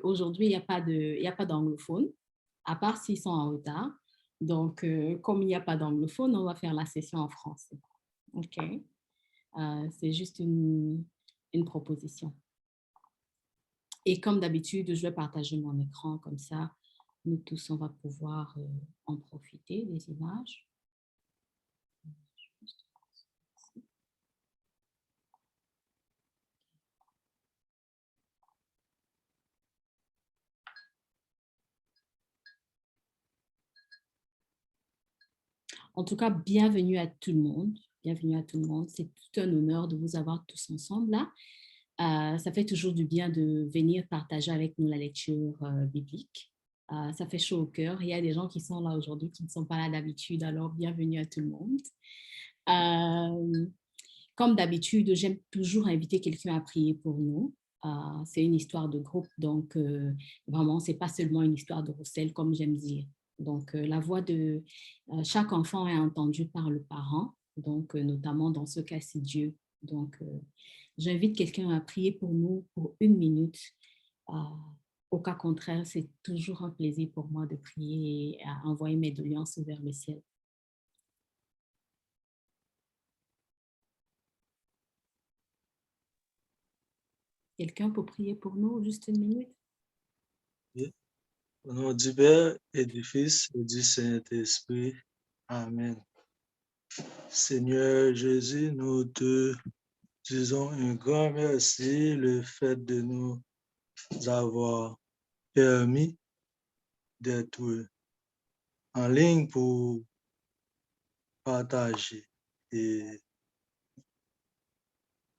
Aujourd'hui, il y a pas d'anglophone, à part s'ils sont en retard. Donc, comme il n'y a pas d'anglophone, on va faire la session en français. OK? C'est juste une proposition. Et comme d'habitude, je vais partager mon écran comme ça. Nous tous, on va pouvoir en profiter des images. En tout cas, bienvenue à tout le monde. Bienvenue à tout le monde. C'est tout un honneur de vous avoir tous ensemble là. Ça fait toujours du bien de venir partager avec nous la lecture biblique. Ça fait chaud au cœur. Il y a des gens qui sont là aujourd'hui qui ne sont pas là d'habitude, alors bienvenue à tout le monde. Comme d'habitude, j'aime toujours inviter quelqu'un à prier pour nous. C'est une histoire de groupe, donc vraiment, ce n'est pas seulement une histoire de Roussel, comme j'aime dire. Donc, la voix de chaque enfant est entendue par le parent, donc notamment dans ce cas-ci Dieu. Donc, j'invite quelqu'un à prier pour nous pour 1 minute. Au cas contraire, c'est toujours un plaisir pour moi de prier et à envoyer mes doléances vers le ciel. Quelqu'un pour prier pour nous, juste 1 minute? Oui. Au nom du Père et du Fils et du Saint-Esprit. Amen. Seigneur Jésus, nous te disons un grand merci le fait de nous avoir permis d'être en ligne pour partager et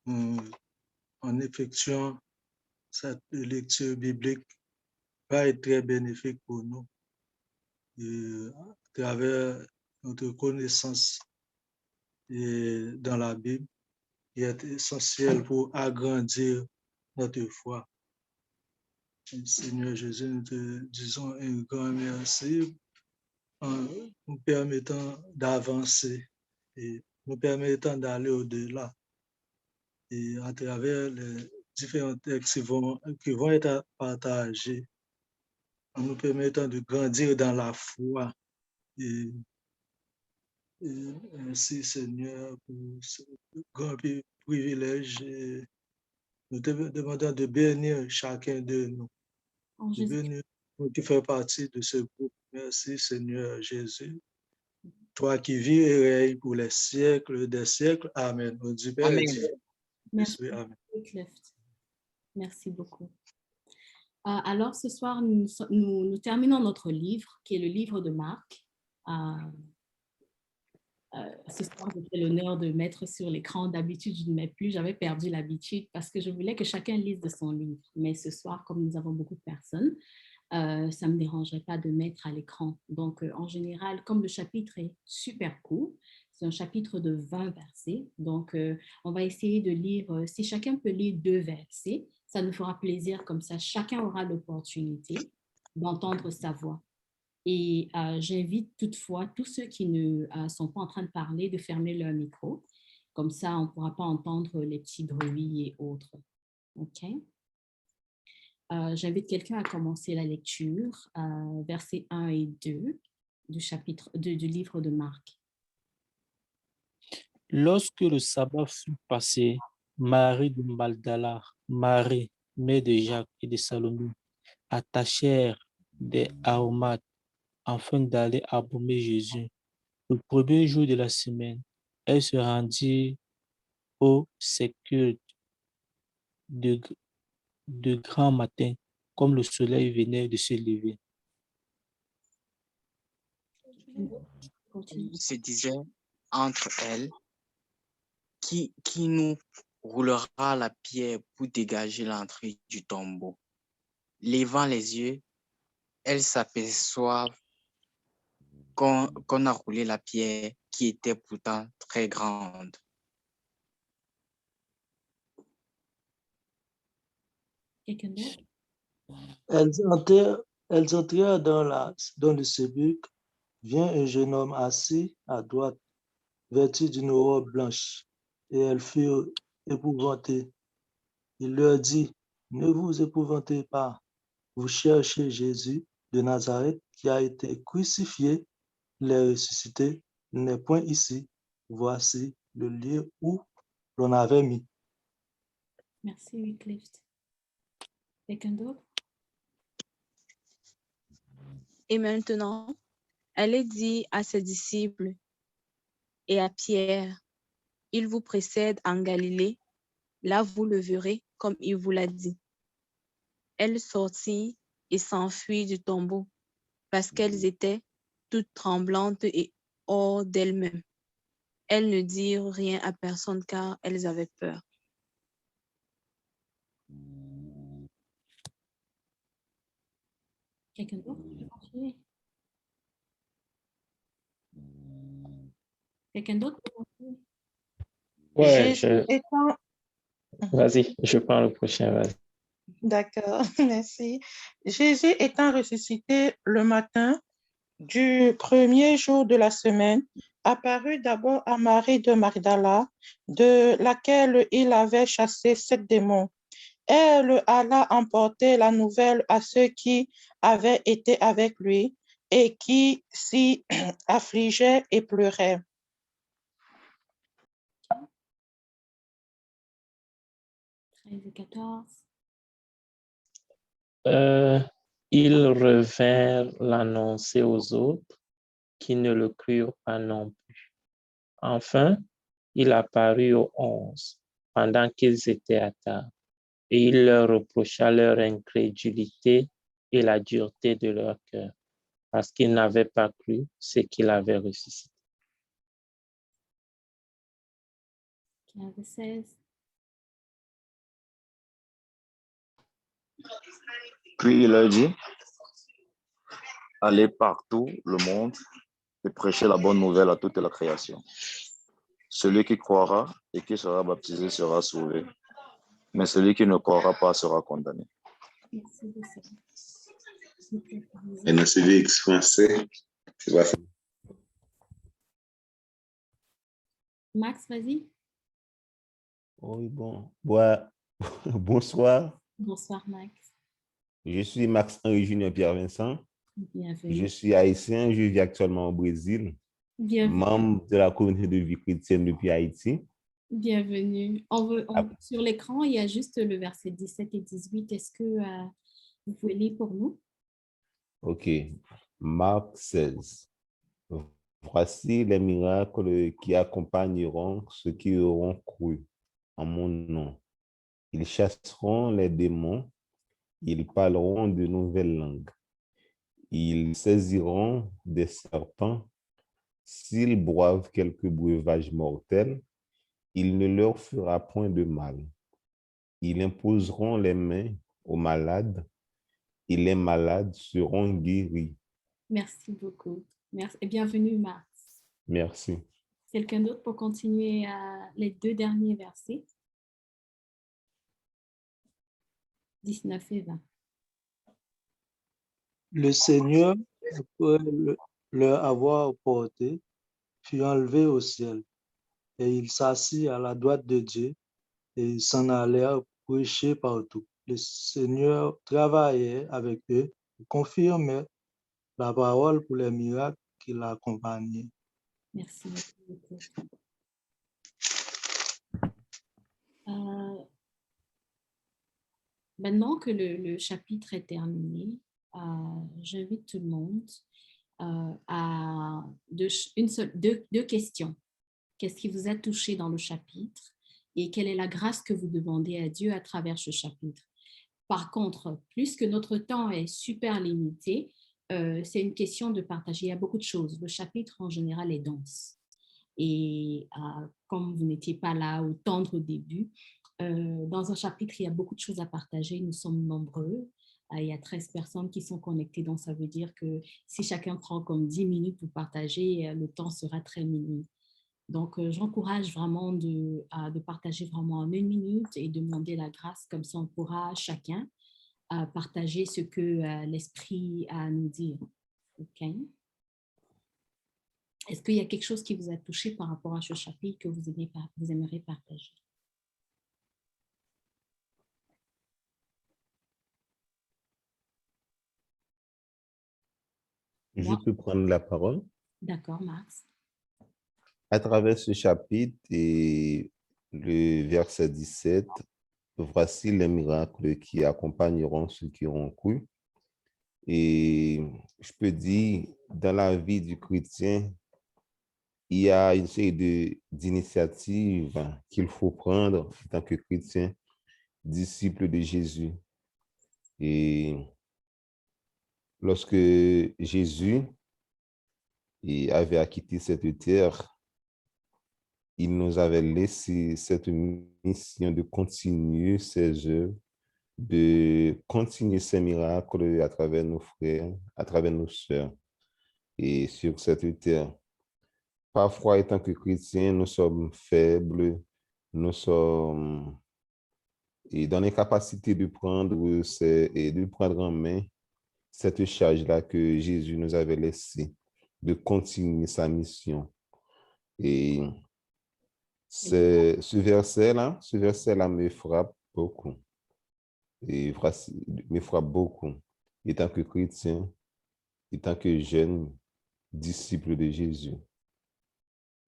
en effectuant cette lecture biblique va être très bénéfique pour nous à travers notre connaissance dans la Bible qui est essentielle pour agrandir notre foi. Seigneur Jésus, nous te disons un grand merci en nous permettant d'avancer et nous permettant d'aller au-delà et à travers les différents textes qui vont être partagés, en nous permettant de grandir dans la foi. Et merci Seigneur pour ce grand privilège. Et nous te demandons de bénir chacun de nous, de bénir nous qui fait partie de ce groupe. Merci Seigneur Jésus. Toi qui vis et règnes pour les siècles des siècles. Amen. Au du Père et du Fils. Merci, Amen. Merci beaucoup. Alors, ce soir, nous terminons notre livre, qui est le livre de Marc. Ce soir, j'ai fait l'honneur de mettre sur l'écran. D'habitude, je ne mets plus. J'avais perdu l'habitude parce que je voulais que chacun lise de son livre. Mais ce soir, comme nous avons beaucoup de personnes, ça ne me dérangerait pas de mettre à l'écran. Donc, en général, comme le chapitre est super court, c'est un chapitre de 20 versets. Donc, on va essayer de lire, si chacun peut lire 2 versets, ça nous fera plaisir. Comme ça, chacun aura l'opportunité d'entendre sa voix. Et j'invite toutefois tous ceux qui ne sont pas en train de parler de fermer leur micro. Comme ça, on ne pourra pas entendre les petits bruits et autres. OK? J'invite quelqu'un à commencer la lecture, versets 1 et 2 du livre de Marc. Lorsque le sabbat fut passé, Marie de Magdala, Marie, mère de Jacques et de Salomé, attachèrent des aromates afin d'aller embaumer Jésus. Le premier jour de la semaine, elle se rendit au sépulcre de grand matin, comme le soleil venait de se lever. Il se disait entre elles, qui nous roulera la pierre pour dégager l'entrée du tombeau. Levant les yeux, elles s'aperçoivent qu'on a roulé la pierre qui était pourtant très grande. Elles entrèrent dans le sépulcre. Vient un jeune homme assis à droite, vêtu d'une robe blanche, et elles furent épouvantées. Il leur dit, ne vous épouvantez pas, vous cherchez Jésus de Nazareth qui a été crucifié, il est ressuscité, il n'est point ici. Voici le lieu où l'on avait mis. Merci, Wycliffe. Quelqu'un d'autre? Et maintenant, elle dit à ses disciples et à Pierre, il vous précède en Galilée, là vous le verrez comme il vous l'a dit. Elle sortit et s'enfuit du tombeau parce qu'elles étaient toutes tremblantes et hors d'elles-mêmes. Elles ne dirent rien à personne car elles avaient peur. Quelqu'un d'autre? Quelqu'un d'autre? Ouais, Jésus étant... vas-y, je prends le prochain, vas-y. D'accord, merci. Jésus étant ressuscité le matin du premier jour de la semaine, apparut d'abord à Marie de Magdala, de laquelle il avait chassé 7 démons. Elle alla emporter la nouvelle à ceux qui avaient été avec lui et qui s'y affligeaient et pleuraient. 13 et 14. Ils revinrent l'annoncer aux autres qui ne le crurent pas non plus. Enfin, il apparut aux 11 pendant qu'ils étaient à table et il leur reprocha leur incrédulité et la dureté de leur cœur parce qu'ils n'avaient pas cru ce qu'il avait ressuscité. 15 et 16. Puis il leur dit, allez partout le monde et prêchez la bonne nouvelle à toute la création. Celui qui croira et qui sera baptisé sera sauvé, mais celui qui ne croira pas sera condamné. Merci beaucoup. NCVX français, c'est pas Max, vas-y. Oui, bon. Bonsoir. Bonsoir, Max. Je suis Max-Henri Junior Pierre-Vincent. Bienvenue. Je suis haïtien. Je vis actuellement au Brésil. Bienvenue. Membre de la communauté de vie chrétienne depuis Haïti. Bienvenue. Sur l'écran, il y a juste le verset 17 et 18. Est-ce que vous pouvez lire pour nous? OK. Marc 16. Voici les miracles qui accompagneront ceux qui auront cru en mon nom. Ils chasseront les démons. Ils parleront de nouvelles langues. Ils saisiront des serpents. S'ils boivent quelque breuvage mortel, il ne leur fera point de mal. Ils imposeront les mains aux malades et les malades seront guéris. Merci beaucoup. Merci et bienvenue, Max. Merci. Quelqu'un d'autre pour continuer les 2 derniers versets? 19 et 20. Le Seigneur, après leur avoir porté, fut enlevé au ciel, et il s'assit à la droite de Dieu, et ils s'en allèrent prêcher partout. Le Seigneur travaillait avec eux, et confirmait la parole pour les miracles qui l'accompagnaient. Merci beaucoup. Maintenant que le chapitre est terminé, j'invite tout le monde à deux questions. Qu'est-ce qui vous a touché dans le chapitre et quelle est la grâce que vous demandez à Dieu à travers ce chapitre? Par contre, puisque notre temps est super limité, c'est une question de partager. Il y a beaucoup de choses. Le chapitre en général est dense. Et comme vous n'étiez pas là au tendre début, dans un chapitre, il y a beaucoup de choses à partager. Nous sommes nombreux. Il y a 13 personnes qui sont connectées. Donc, ça veut dire que si chacun prend comme 10 minutes pour partager, le temps sera très minime. Donc, j'encourage vraiment de partager vraiment en 1 minute et demander la grâce. Comme ça, on pourra chacun partager ce que l'Esprit a à nous dire. OK? Est-ce qu'il y a quelque chose qui vous a touché par rapport à ce chapitre que vous aimeriez partager? je peux prendre la parole. D'accord, Max. À travers ce chapitre et le verset 17, voici les miracles qui accompagneront ceux qui auront cru. Et je peux dire, dans la vie du chrétien, il y a une série d'initiatives qu'il faut prendre en tant que chrétien, disciple de Jésus. Et lorsque Jésus avait acquitté cette terre, il nous avait laissé cette mission de continuer ses œuvres, de continuer ses miracles à travers nos frères, à travers nos sœurs et sur cette terre. Parfois, étant que chrétiens, nous sommes faibles, nous sommes dans l'incapacité de prendre en main cette charge-là que Jésus nous avait laissée, de continuer sa mission. Et ce verset-là me frappe beaucoup. Me frappe beaucoup, étant que chrétien, étant que jeune disciple de Jésus.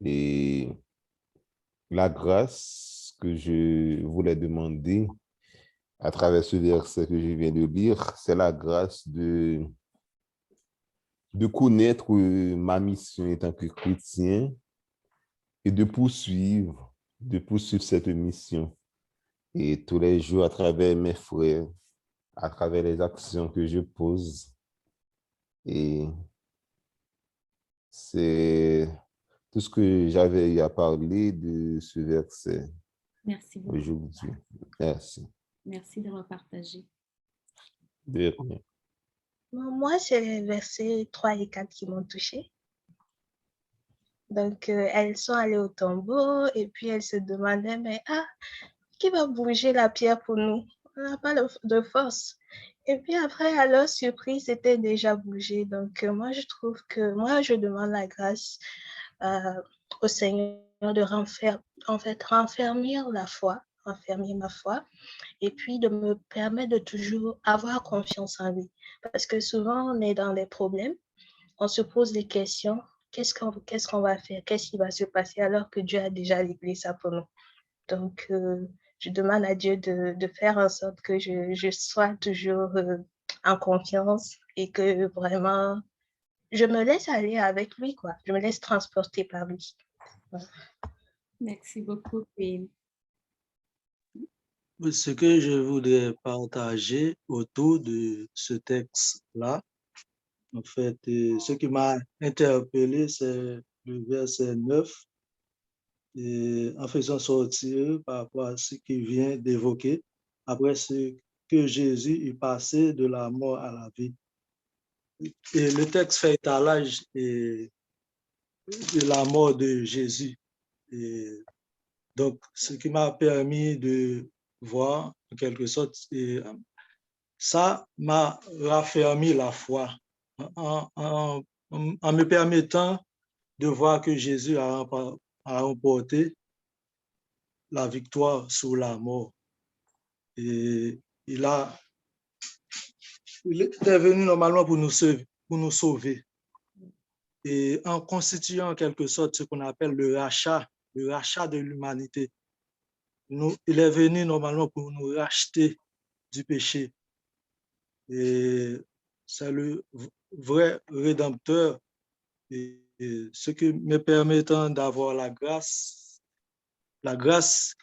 Et la grâce que je voulais demander à travers ce verset que je viens de lire, c'est la grâce de connaître ma mission en tant que chrétien et de poursuivre cette mission. Et tous les jours, à travers mes frères, à travers les actions que je pose. Et c'est tout ce que j'avais à parler de ce verset. Merci beaucoup. Aujourd'hui. Merci. Merci de repartager. De rien. Moi, c'est les versets 3 et 4 qui m'ont touchée. Donc, elles sont allées au tombeau et puis elles se demandaient, mais qui va bouger la pierre pour nous? On n'a pas de force. Et puis après, à leur surprise, c'était déjà bougé. Donc, moi, je demande la grâce au Seigneur de renfermir ma foi, et puis de me permettre de toujours avoir confiance en lui. Parce que souvent, on est dans des problèmes, on se pose des questions, qu'est-ce qu'on va faire, qu'est-ce qui va se passer alors que Dieu a déjà réglé ça pour nous. Donc, je demande à Dieu de faire en sorte que je sois toujours en confiance et que vraiment, je me laisse aller avec lui, quoi. Je me laisse transporter par lui. Voilà. Merci beaucoup, Queen. Ce que je voudrais partager autour de ce texte-là, en fait, ce qui m'a interpellé, c'est le verset 9, et en faisant sortir par rapport à ce qu'il vient d'évoquer, après ce que Jésus est passé de la mort à la vie. Et le texte fait étalage de la mort de Jésus. Et donc, ce qui m'a permis de voir, en quelque sorte, ça m'a raffermi la foi en me permettant de voir que Jésus a remporté la victoire sur la mort. Et il est venu normalement pour nous sauver. Et en constituant en quelque sorte ce qu'on appelle le rachat de l'humanité. Il est venu normalement pour nous racheter du péché. Et c'est le vrai rédempteur. Et ce qui me permettant d'avoir la grâce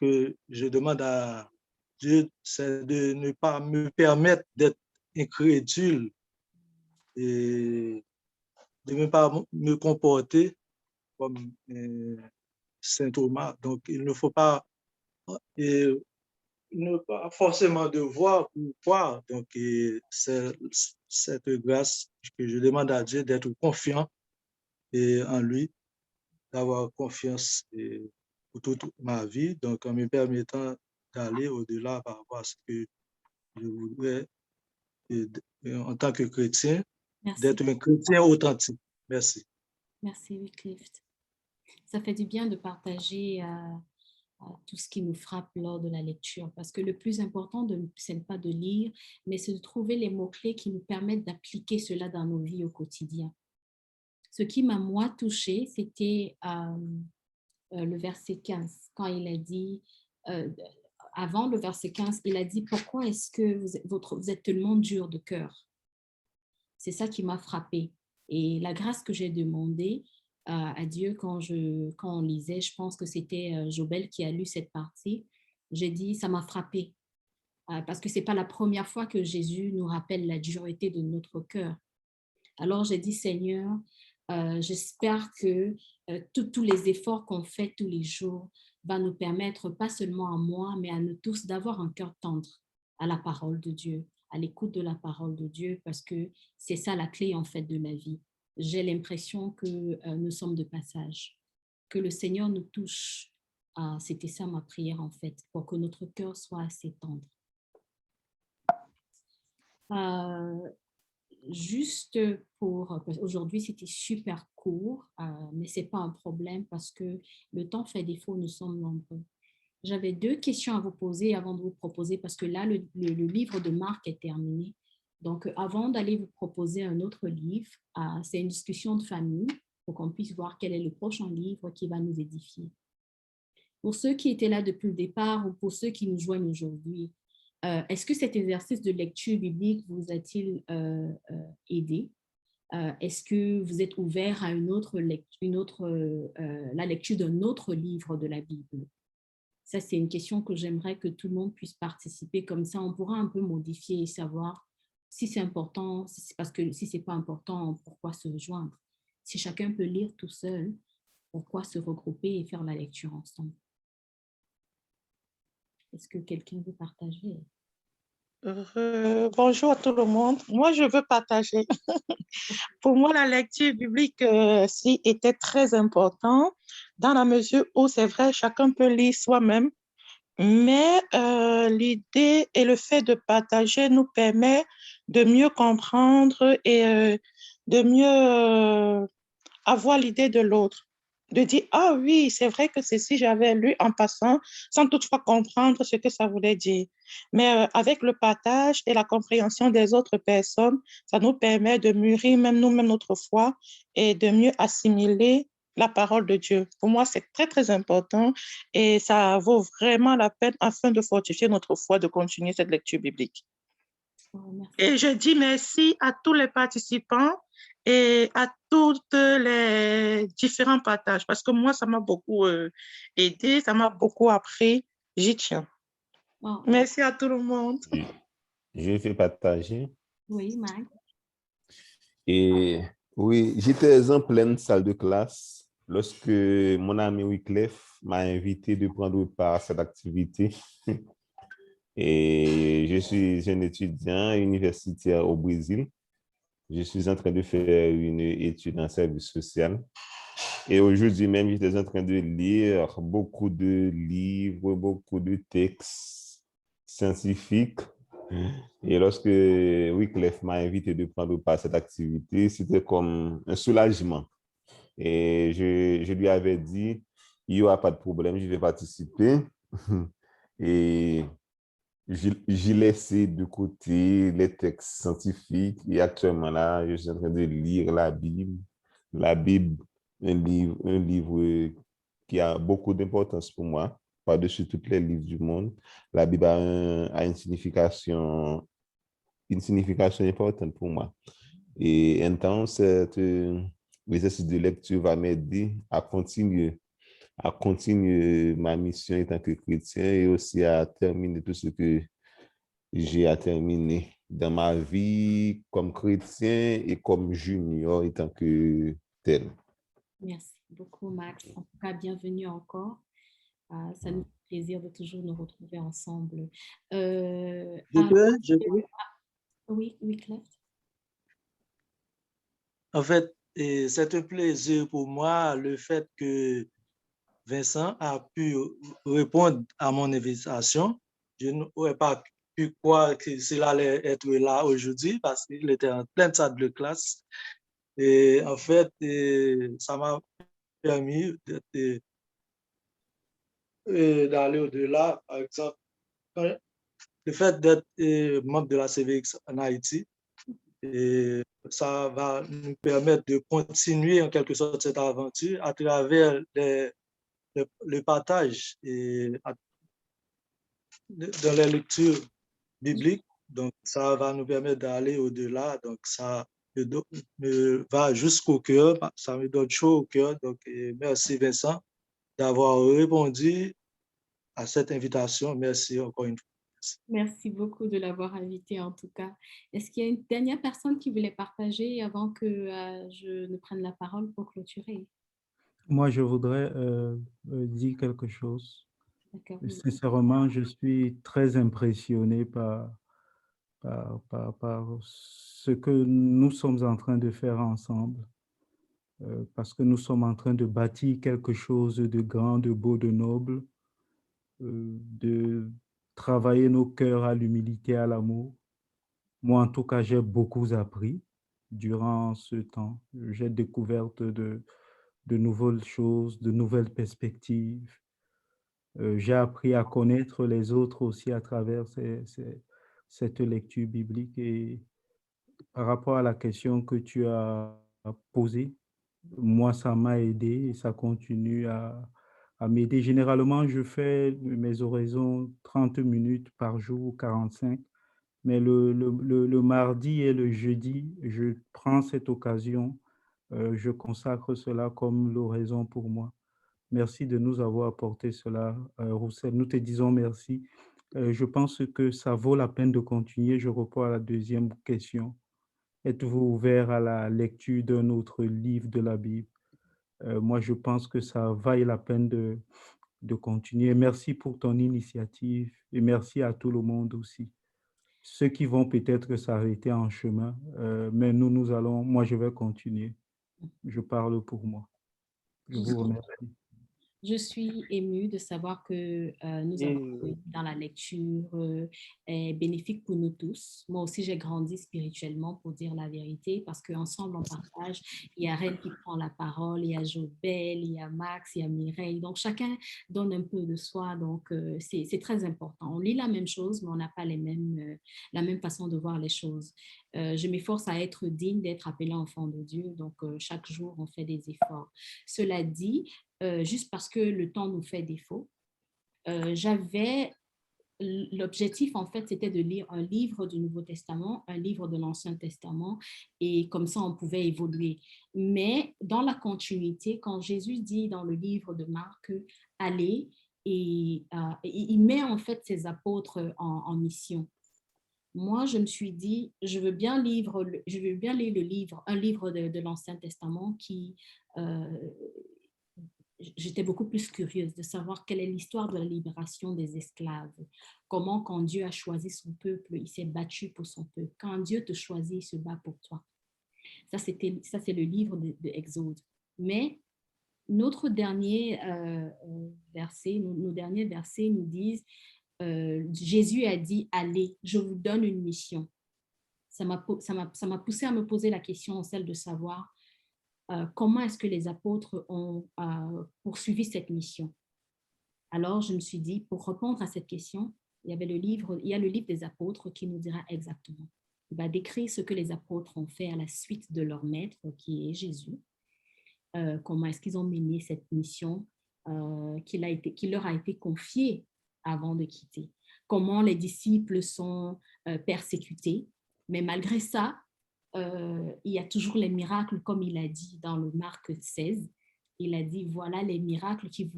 que je demande à Dieu, c'est de ne pas me permettre d'être incrédule et de ne pas me comporter comme Saint Thomas. Donc, il ne faut pas ne pas forcément devoir pour croire. Donc, c'est cette grâce que je demande à Dieu d'être confiant en lui, d'avoir confiance pour toute ma vie, donc en me permettant d'aller au-delà par rapport à ce que je voudrais en tant que chrétien, d'être un chrétien authentique. Merci. Merci, Wycliffe. Ça fait du bien de partager tout ce qui nous frappe lors de la lecture, parce que le plus important, ce n'est pas de lire, mais c'est de trouver les mots-clés qui nous permettent d'appliquer cela dans nos vies au quotidien. Ce qui m'a, moi, touchée, c'était le verset 15, quand il a dit, avant le verset 15, il a dit, pourquoi est-ce que vous êtes tellement dur de cœur? C'est ça qui m'a frappée. Et la grâce que j'ai demandée à Dieu quand on lisait, je pense que c'était Jobel qui a lu cette partie, j'ai dit, ça m'a frappée. Parce que ce n'est pas la première fois que Jésus nous rappelle la dureté de notre cœur. Alors j'ai dit, Seigneur, j'espère que tous les efforts qu'on fait tous les jours va nous permettre, pas seulement à moi, mais à nous tous, d'avoir un cœur tendre à la parole de Dieu, à l'écoute de la parole de Dieu, parce que c'est ça la clé en fait de la vie. J'ai l'impression que nous sommes de passage, que le Seigneur nous touche. C'était ça ma prière en fait, pour que notre cœur soit assez tendre. Juste pour, aujourd'hui c'était super court, mais ce n'est pas un problème parce que le temps fait défaut, nous sommes nombreux. J'avais 2 questions à vous poser avant de vous proposer, parce que là, le livre de Marc est terminé. Donc, avant d'aller vous proposer un autre livre, c'est une discussion de famille pour qu'on puisse voir quel est le prochain livre qui va nous édifier. Pour ceux qui étaient là depuis le départ ou pour ceux qui nous joignent aujourd'hui, est-ce que cet exercice de lecture biblique vous a-t-il aidé? Est-ce que vous êtes ouvert à la lecture d'un autre livre de la Bible? Ça, c'est une question que j'aimerais que tout le monde puisse participer. Comme ça, on pourra un peu modifier et savoir si c'est important, parce que si ce n'est pas important, pourquoi se joindre? Si chacun peut lire tout seul, pourquoi se regrouper et faire la lecture ensemble? Est-ce que quelqu'un veut partager? Bonjour à tout le monde. Moi, je veux partager. Pour moi, la lecture biblique était très important dans la mesure où, c'est vrai, chacun peut lire soi-même, mais l'idée et le fait de partager nous permet de mieux comprendre et de mieux avoir l'idée de l'autre. De dire, ah oui, c'est vrai que ceci, j'avais lu en passant, sans toutefois comprendre ce que ça voulait dire. Mais avec le partage et la compréhension des autres personnes, ça nous permet de mûrir même nous-mêmes notre foi et de mieux assimiler la parole de Dieu. Pour moi, c'est très, très important et ça vaut vraiment la peine afin de fortifier notre foi, de continuer cette lecture biblique. Et je dis merci à tous les participants et à toutes les différents partages, parce que moi, ça m'a beaucoup aidé, ça m'a beaucoup appris. J'y tiens. Oh. Merci à tout le monde. Je vais partager. Oui, Max. Et oui, j'étais en pleine salle de classe lorsque mon ami Wyclef m'a invité de prendre part à cette activité. Et je suis un étudiant universitaire au Brésil. Je suis en train de faire une étude en service social. Et aujourd'hui même, j'étais en train de lire beaucoup de livres, beaucoup de textes scientifiques. Et lorsque Wyclef m'a invité de prendre part à cette activité, c'était comme un soulagement. Et je lui avais dit, il n'y aura pas de problème, je vais participer. Et j'ai laissé de côté les textes scientifiques et actuellement là, je suis en train de lire la Bible. La Bible, un livre qui a beaucoup d'importance pour moi, par-dessus tous les livres du monde. La Bible a une signification importante pour moi. Et un temps, l'exercice de lecture va m'aider à continuer ma mission en tant que chrétien et aussi à terminer tout ce que j'ai à terminer dans ma vie comme chrétien et comme junior en tant que tel. Merci beaucoup, Max. En tout cas, bienvenue encore. Ça nous fait plaisir de toujours nous retrouver ensemble. Oui, Wyclef. En fait, c'est un plaisir pour moi le fait que Vincent a pu répondre à mon invitation. Je n'aurais pas pu croire qu'il allait être là aujourd'hui parce qu'il était en pleine salle de classe. Et en fait, ça m'a permis d'aller au-delà. Par exemple, le fait d'être membre de la CVX en Haïti, Et ça va nous permettre de continuer en quelque sorte cette aventure à travers le partage et dans les lectures bibliques. Donc, ça va nous permettre d'aller au-delà. Donc, ça me va jusqu'au cœur. Ça me donne chaud au cœur. Donc, merci Vincent d'avoir répondu à cette invitation. Merci encore une fois. Merci beaucoup de l'avoir invité en tout cas. Est-ce qu'il y a une dernière personne qui voulait partager avant que je ne prenne la parole pour clôturer? Moi, je voudrais dire quelque chose. D'accord. Sincèrement, je suis très impressionné par ce que nous sommes en train de faire ensemble, parce que nous sommes en train de bâtir quelque chose de grand, de beau, de noble, de travailler nos cœurs à l'humilité, à l'amour. Moi, en tout cas, j'ai beaucoup appris durant ce temps. J'ai découvert de nouvelles choses, de nouvelles perspectives. J'ai appris à connaître les autres aussi à travers cette lecture biblique. Et par rapport à la question que tu as posée, moi, ça m'a aidé et ça continue à m'aider. Généralement, je fais mes oraisons 30 minutes par jour, 45. Mais le mardi et le jeudi, je prends cette occasion, je consacre cela comme l'oraison pour moi. Merci de nous avoir apporté cela, Roussel. Nous te disons merci. Je pense que ça vaut la peine de continuer. Je reprends à la deuxième question. Êtes-vous ouvert à la lecture d'un autre livre de la Bible? Moi, je pense que ça vaille la peine de continuer. Merci pour ton initiative et merci à tout le monde aussi. Ceux qui vont peut-être s'arrêter en chemin, mais nous allons, moi, je vais continuer. Je parle pour moi. Je vous remercie. Je suis émue de savoir que nous avons dans la lecture est bénéfique pour nous tous. Moi aussi, j'ai grandi spirituellement pour dire la vérité parce qu'ensemble, on partage. Il y a Reine qui prend la parole, il y a Jobel, il y a Max, il y a Mireille. Donc, chacun donne un peu de soi. Donc, c'est très important. On lit la même chose, mais on n'a pas la même façon de voir les choses. Je m'efforce à être digne d'être appelé enfant de Dieu. Donc, chaque jour, on fait des efforts. Cela dit, juste parce que le temps nous fait défaut, j'avais l'objectif, en fait, c'était de lire un livre du Nouveau Testament, un livre de l'Ancien Testament, et comme ça, on pouvait évoluer. Mais dans la continuité, quand Jésus dit dans le livre de Marc, allez, et il met en fait ses apôtres en mission. Moi, je me suis dit, je veux bien lire le livre, un livre de l'Ancien Testament qui... j'étais beaucoup plus curieuse de savoir quelle est l'histoire de la libération des esclaves. Comment, quand Dieu a choisi son peuple, il s'est battu pour son peuple. Quand Dieu te choisit, il se bat pour toi. Ça, c'est le livre de Exode. Mais notre dernier verset, nos derniers versets nous disent, Jésus a dit, allez, je vous donne une mission. Ça m'a poussé à me poser la question, celle de savoir, comment est-ce que les apôtres ont poursuivi cette mission? Alors, je me suis dit, pour répondre à cette question, il y a le livre des apôtres qui nous dira exactement. Il va décrire ce que les apôtres ont fait à la suite de leur maître, qui est Jésus. Comment est-ce qu'ils ont mené cette mission qui leur a été confiée avant de quitter. Comment les disciples sont persécutés. Mais malgré ça, il y a toujours les miracles, comme il a dit dans le Marc 16. Il a dit, voilà les miracles qui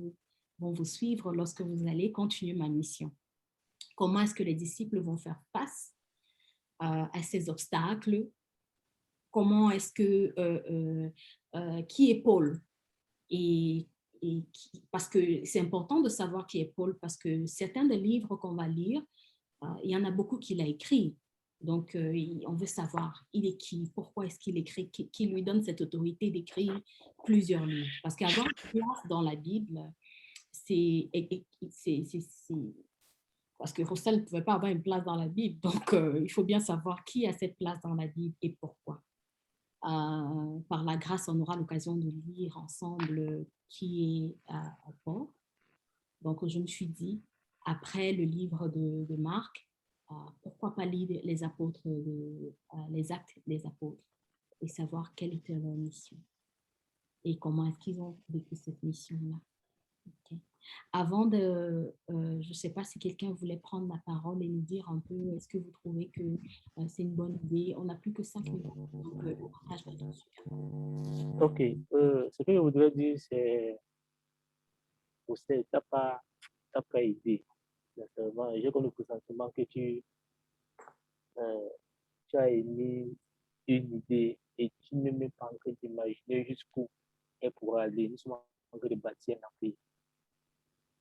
vont vous suivre lorsque vous allez continuer ma mission. Comment est-ce que les disciples vont faire face à ces obstacles? Comment est-ce que... qui est Paul? Parce que c'est important de savoir qui est Paul, parce que certains des livres qu'on va lire, il y en a beaucoup qu'il a écrit. Donc, on veut savoir, il est qui, pourquoi est-ce qu'il écrit, qui lui donne cette autorité d'écrire plusieurs livres. Parce qu'avoir une place dans la Bible, parce que Roussel ne pouvait pas avoir une place dans la Bible. Donc, il faut bien savoir qui a cette place dans la Bible et pourquoi. Par la grâce, on aura l'occasion de lire ensemble qui est à Paul. Donc, je me suis dit, après le livre de Marc, pourquoi pas lire les apôtres, les actes des apôtres et savoir quelle était leur mission et comment est-ce qu'ils ont vécu cette mission-là. Okay. Avant de, je ne sais pas si quelqu'un voulait prendre la parole et nous dire un peu, est-ce que vous trouvez que c'est une bonne idée? On n'a plus que 5 minutes, donc le partage va être super. Ok, ce que je voudrais dire, c'est que tu n'as pas idée. J'ai comme le pressentiment que tu as émis une idée et tu ne m'es pas en train d'imaginer jusqu'où elle pourra aller. Nous sommes en train de bâtir un empire.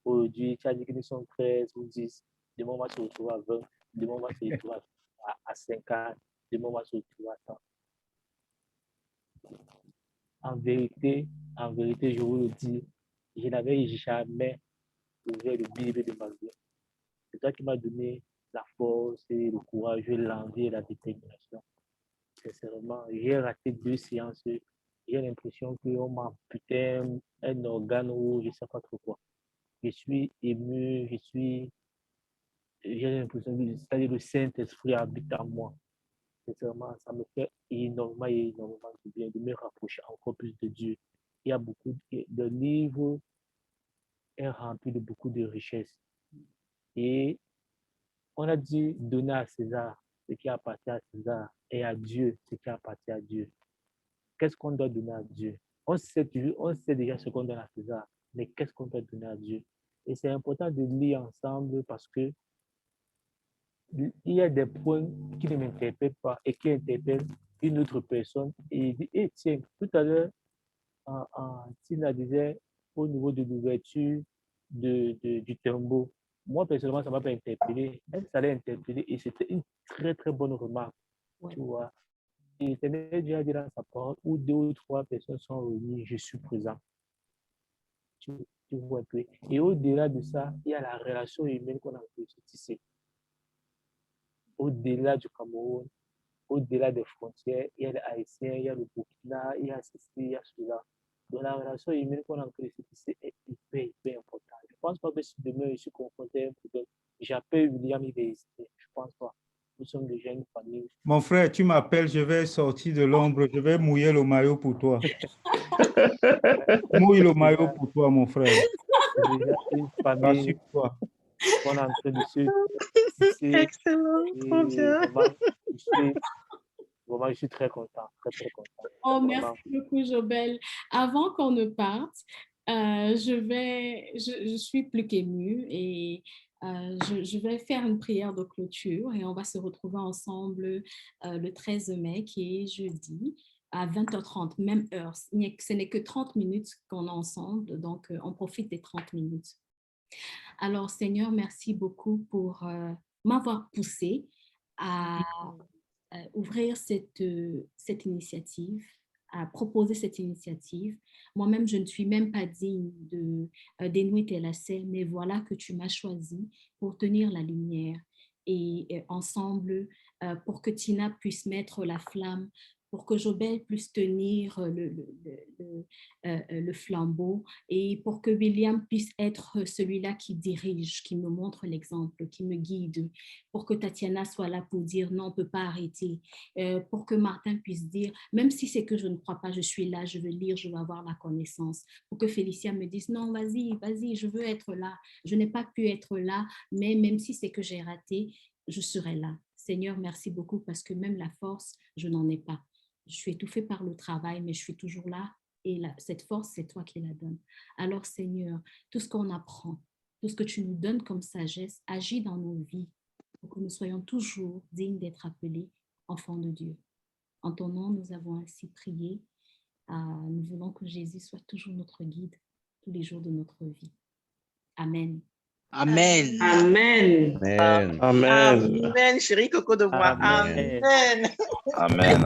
Aujourd'hui, tu as dit que nous sommes 13 ou 10. Demain, on va se retrouver à 20. Demain, on va se retrouver à 50. Demain, on va se retrouver à 100. En vérité, je vous le dis, je n'avais jamais ouvert le Bible de ma vie. C'est toi qui m'as donné la force, et le courage, l'envie et la détermination. Sincèrement, j'ai raté 2 séances. J'ai l'impression qu'on m'a amputé un organe ou je ne sais pas trop quoi. Je suis ému, j'ai l'impression que c'est-à-dire le Saint-Esprit habite en moi. Sincèrement, ça me fait énormément de bien de me rapprocher encore plus de Dieu. Il y a beaucoup de livres est rempli de beaucoup de richesses. Et on a dit donner à César ce qui appartient à César et à Dieu ce qui appartient à Dieu. Qu'est-ce qu'on doit donner à Dieu? On sait déjà ce qu'on donne à César, mais qu'est-ce qu'on doit donner à Dieu? Et c'est important de lire ensemble parce que il y a des points qui ne m'interpellent pas et qui interpellent une autre personne. Et il dit, tiens, tout à l'heure, Tina disait au niveau de l'ouverture du tombeau. Moi, personnellement, ça ne m'a pas interpellé. Elle, ça l'a interpellé et c'était une très, très bonne remarque. Ouais. Tu vois. Et il déjà dit dans sa parole où 2 ou 3 personnes sont réunies, je suis présent. Tu vois un peu. Et au-delà de ça, il y a la relation humaine qu'on a tisser. Au-delà du Cameroun, au-delà des frontières, il y a les Haïtiens, il y a le Burkina, il y a ceci, il y a cela. Donc la relation humaine qu'on a créée, c'est hyper important. Je ne pense pas que si demain je suis confronté à un problème, j'appelle William, il va hésiter. Je ne pense pas. Nous sommes déjà une famille. Mon frère, tu m'appelles, je vais sortir de l'ombre, je vais mouiller le maillot pour toi. Mouille le maillot pour toi, mon frère. C'est déjà une famille. On a en train de se... Excellent, trop bien. Vraiment, je suis très content, très content. Oh, merci beaucoup, Jobel. Avant qu'on ne parte, je suis plus qu'émue et je vais faire une prière de clôture et on va se retrouver ensemble le 13 mai, qui est jeudi, à 20h30, même heure. Ce n'est que 30 minutes qu'on est ensemble, donc on profite des 30 minutes. Alors, Seigneur, merci beaucoup pour m'avoir poussé à ouvrir cette initiative, à proposer cette initiative. Moi-même, je ne suis même pas digne de dénouer tes lacets, mais voilà que tu m'as choisi pour tenir la lumière et ensemble, pour que Tina puisse mettre la flamme, pour que Jobel puisse tenir le flambeau et pour que William puisse être celui-là qui dirige, qui me montre l'exemple, qui me guide, pour que Tatiana soit là pour dire non, on ne peut pas arrêter, pour que Martin puisse dire, même si c'est que je ne crois pas, je suis là, je veux lire, je veux avoir la connaissance, pour que Félicia me dise non, vas-y, je veux être là, je n'ai pas pu être là, mais même si c'est que j'ai raté, je serai là. Seigneur, merci beaucoup parce que même la force, je n'en ai pas. Je suis étouffée par le travail, mais je suis toujours là. Et cette force, c'est toi qui la donnes. Alors, Seigneur, tout ce qu'on apprend, tout ce que tu nous donnes comme sagesse, agis dans nos vies pour que nous soyons toujours dignes d'être appelés enfants de Dieu. En ton nom, nous avons ainsi prié. Nous voulons que Jésus soit toujours notre guide tous les jours de notre vie. Amen. Amen. Amen. Amen. Amen. Amen, chérie Coco de moi. Amen. Amen. Amen. Amen.